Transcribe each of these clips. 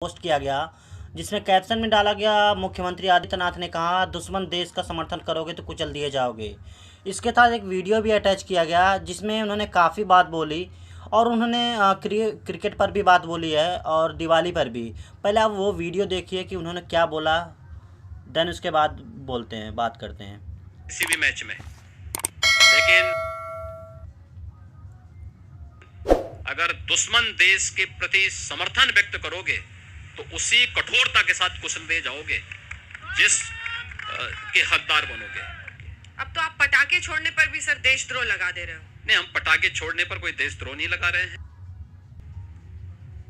Post किया गया, जिसमें कैप्शन में डाला गया, मुख्यमंत्री आदित्यनाथ ने कहा दुश्मन देश का समर्थन करोगे तो कुचल दिए जाओगे। इसके साथ एक वीडियो भी अटैच किया गया जिसमें उन्होंने काफ़ी बात बोली और उन्होंने क्रिकेट पर भी बात बोली है और दिवाली पर भी। पहले आप वो वीडियो देखिए कि उन्होंने क्या बोला, देन उसके बाद बात करते हैं किसी भी मैच में। लेकिन अगर दुश्मन देश के प्रति समर्थन व्यक्त करोगे तो उसी कठोरता के साथ कुचल दे जाओगे जिस के हकदार बनोगे। अब तो आप पटाखे छोड़ने पर भी सर देशद्रोह लगा दे रहे हो। नहीं, हम पटाखे छोड़ने पर कोई देशद्रोह नहीं लगा रहे हैं।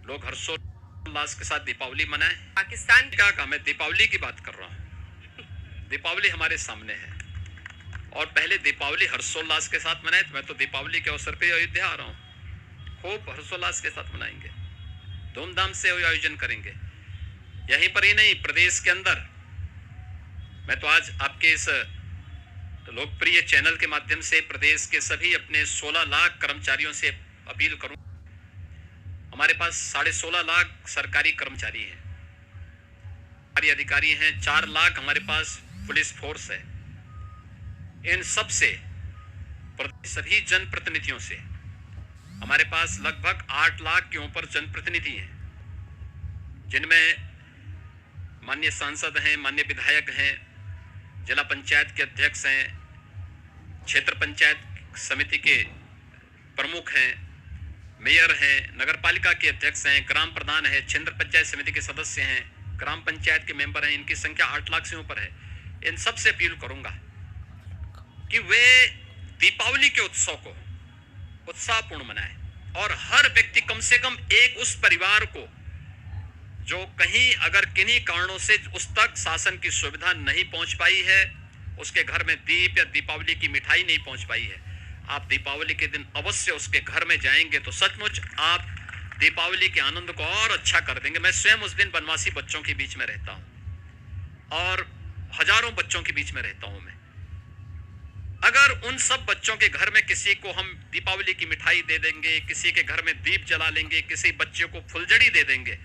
लोग हर्षोल्लास के साथ दीपावली मनाएं। पाकिस्तान क्या कहा, मैं दीपावली की बात कर रहा हूँ। दीपावली हमारे सामने है और पहले दीपावली हर्षोल्लास के साथ मनाए। तो मैं तो दीपावली के अवसर पे अयोध्या आ रहा हूँ, खूब हर्षोल्लास के साथ मनाएंगे, धूमधाम से आयोजन करेंगे। यहीं पर ही नहीं, प्रदेश के अंदर। मैं तो आज आपके इस लोकप्रिय चैनल के माध्यम से प्रदेश के सभी अपने 16 लाख कर्मचारियों से अपील करूं। हमारे पास 16.5 लाख सरकारी कर्मचारी हैं, सरकारी अधिकारी हैं, 4 लाख हमारे पास पुलिस फोर्स है। इन सब से, सभी जनप्रतिनिधियों से, हमारे पास लगभग 8 लाख के ऊपर जनप्रतिनिधि हैं, जिनमें माननीय सांसद हैं, माननीय विधायक हैं, जिला पंचायत के अध्यक्ष हैं, क्षेत्र पंचायत समिति के प्रमुख हैं, मेयर हैं, नगर पालिका के अध्यक्ष हैं, ग्राम प्रधान है, क्षेत्र पंचायत समिति के सदस्य हैं, ग्राम पंचायत के मेंबर हैं। इनकी संख्या 8 लाख से ऊपर है। इन सब से अपील करूंगा कि वे दीपावली के उत्सव को उत्साहपूर्ण मनाएं और हर व्यक्ति कम से कम एक उस परिवार को जो कहीं अगर किन्हीं कारणों से उस तक शासन की सुविधा नहीं पहुंच पाई है, उसके घर में दीप या दीपावली की मिठाई नहीं पहुंच पाई है, आप दीपावली के दिन अवश्य उसके घर में जाएंगे तो सचमुच आप दीपावली के आनंद को और अच्छा कर देंगे। मैं स्वयं उस दिन वनवासी बच्चों के बीच में रहता हूं और हजारों बच्चों के बीच में रहता हूं मैं। अगर उन सब बच्चों के घर में किसी को हम दीपावली की मिठाई दे देंगे, किसी के घर में दीप जला लेंगे, किसी बच्चे को फुलझड़ी दे देंगे,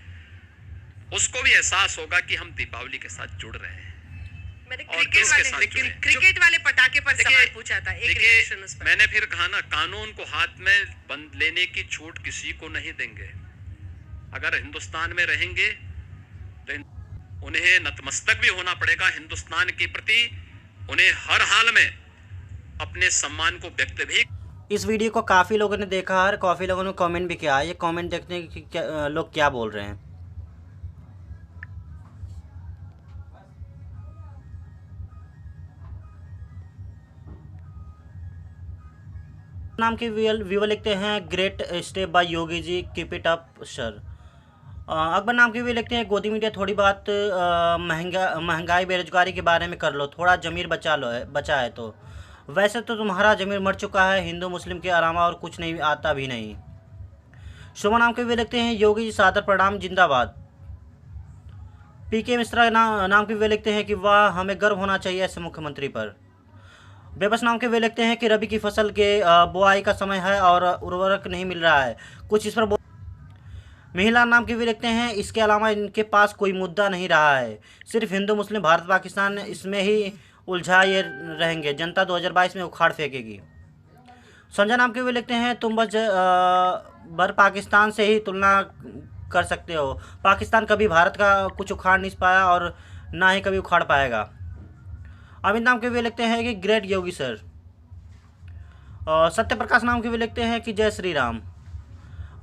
उसको भी एहसास होगा कि हम दीपावली के साथ जुड़ रहे हैं। मैंने क्रिकेट वाले पटाखे पर सवाल पूछा था, एक रिएक्शन उस पर। मैंने फिर कहा ना, कानून को हाथ में बंद लेने की छूट किसी को नहीं देंगे। अगर हिंदुस्तान में रहेंगे तो उन्हें नतमस्तक भी होना पड़ेगा हिंदुस्तान के प्रति। उन्हें हर हाल में अपने सम्मान को व्यक्त भी। इस वीडियो को काफ़ी लोगों ने देखा और काफ़ी लोगों ने कमेंट भी किया। ये कमेंट देखने की लोग क्या बोल रहे हैं। नाम के व्यूअर लिखते हैं, great step by Yogi ji, keep it up sir. Akbar नाम के व्यूअर लिखते हैं, गोदी मीडिया थोड़ी बात महंगाई बेरोजगारी के बारे में कर लो, थोड़ा जमीर बचा है तो। वैसे तो तुम्हारा जमीर मर चुका है, हिंदू मुस्लिम के अलावा और कुछ नहीं आता भी नहीं। शुभ नाम के व्यूअर लिखते हैं, योगी जी सादर प्रणाम, जिंदाबाद। पीके मिश्रा नाम के व्यूअर लिखते हैं कि वाह, हमें गर्व होना चाहिए ऐसे मुख्यमंत्री पर। बेबस नाम के वे लिखते हैं कि रबी की फसल के बुआई का समय है और उर्वरक नहीं मिल रहा है, कुछ इस पर महिला नाम के वे लिखते हैं, इसके अलावा इनके पास कोई मुद्दा नहीं रहा है, सिर्फ हिंदू मुस्लिम भारत पाकिस्तान इसमें ही उलझाए रहेंगे, जनता 2022 में उखाड़ फेंकेगी। संजय नाम के वे लिखते हैं, तुम बस भर पाकिस्तान से ही तुलना कर सकते हो, पाकिस्तान कभी भारत का कुछ उखाड़ नहीं पाया और ना ही कभी उखाड़ पाएगा। अमित नाम के वे लिखते हैं कि ग्रेट योगी सर। सत्य प्रकाश नाम के वे लिखते हैं कि जय श्री राम।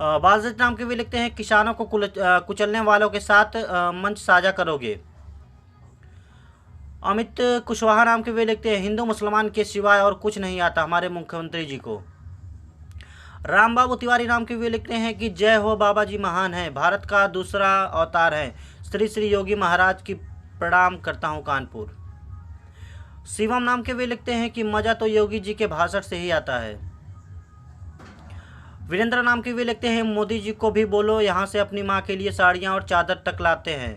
बालजीत नाम के वे लिखते हैं, किसानों को कुचलने वालों के साथ मंच साझा करोगे। अमित कुशवाहा नाम के वे लिखते हैं, हिंदू मुसलमान के सिवाय और कुछ नहीं आता हमारे मुख्यमंत्री जी को। राम बाबू तिवारी नाम के वे लिखते हैं कि जय हो, बाबा जी महान है, भारत का दूसरा अवतार है, श्री श्री योगी महाराज की प्रणाम करता हूँ, कानपुर। शिवम नाम के वे लिखते हैं कि मज़ा तो योगी जी के भाषण से ही आता है। वीरेंद्र नाम के वे लिखते हैं, मोदी जी को भी बोलो यहाँ से अपनी माँ के लिए साड़ियाँ और चादर तक लाते हैं,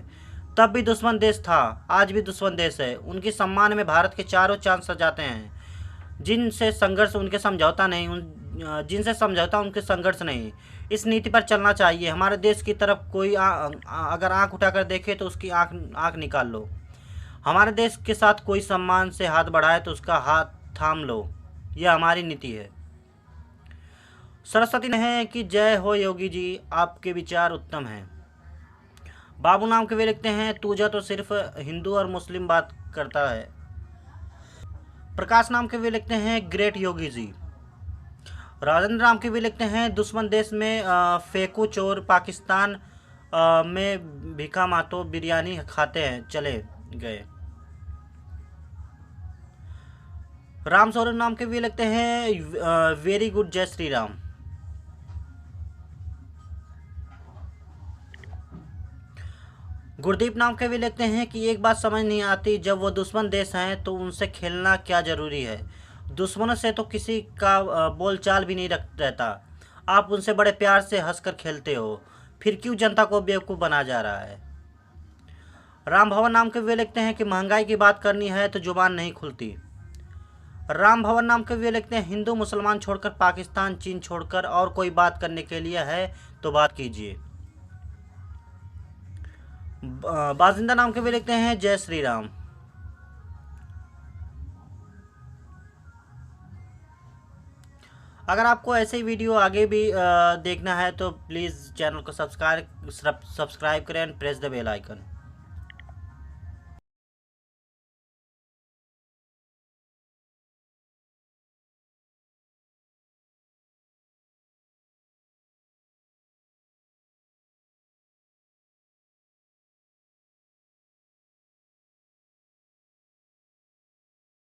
तब भी दुश्मन देश था, आज भी दुश्मन देश है, उनके सम्मान में भारत के चारों चांद सजाते हैं, जिनसे संघर्ष उनके समझौता नहीं, जिनसे समझौता उनके संघर्ष नहीं। इस नीति पर चलना चाहिए। हमारे देश की तरफ कोई अगर आंख उठाकर देखे तो उसकी आंख निकाल लो। हमारे देश के साथ कोई सम्मान से हाथ बढ़ाए तो उसका हाथ थाम लो। यह हमारी नीति है। सरस्वती ने है कि जय हो योगी जी, आपके विचार उत्तम हैं। बाबू नाम के वे लिखते हैं, तुझा तो सिर्फ हिंदू और मुस्लिम बात करता है। प्रकाश नाम के वे लिखते हैं, ग्रेट योगी जी। राजेंद्र नाम के वे लिखते हैं, दुश्मन देश में फेंकू चोर, पाकिस्तान में भिखा मातो बिरयानी खाते हैं चले गए। राम सोरेन नाम के वे लिखते हैं, वेरी गुड, जय श्री राम। गुरदीप नाम के भी लिखते हैं कि एक बात समझ नहीं आती, जब वो दुश्मन देश हैं तो उनसे खेलना क्या ज़रूरी है। दुश्मनों से तो किसी का बोलचाल भी नहीं रहता। आप उनसे बड़े प्यार से हंसकर खेलते हो, फिर क्यों जनता को बेवकूफ़ बना जा रहा है। राम भवन नाम के वे लिखते हैं कि महंगाई की बात करनी है तो जुबान नहीं खुलती। राम भवन नाम के वे लिखते हैं, हिंदू मुसलमान छोड़कर, पाकिस्तान चीन छोड़कर और कोई बात करने के लिए है तो बात कीजिए। बाजिंदा नाम के भी लिखते हैं, जय श्री राम। अगर आपको ऐसे ही वीडियो आगे भी देखना है तो प्लीज़ चैनल को सब्सक्राइब करें and press the bell icon.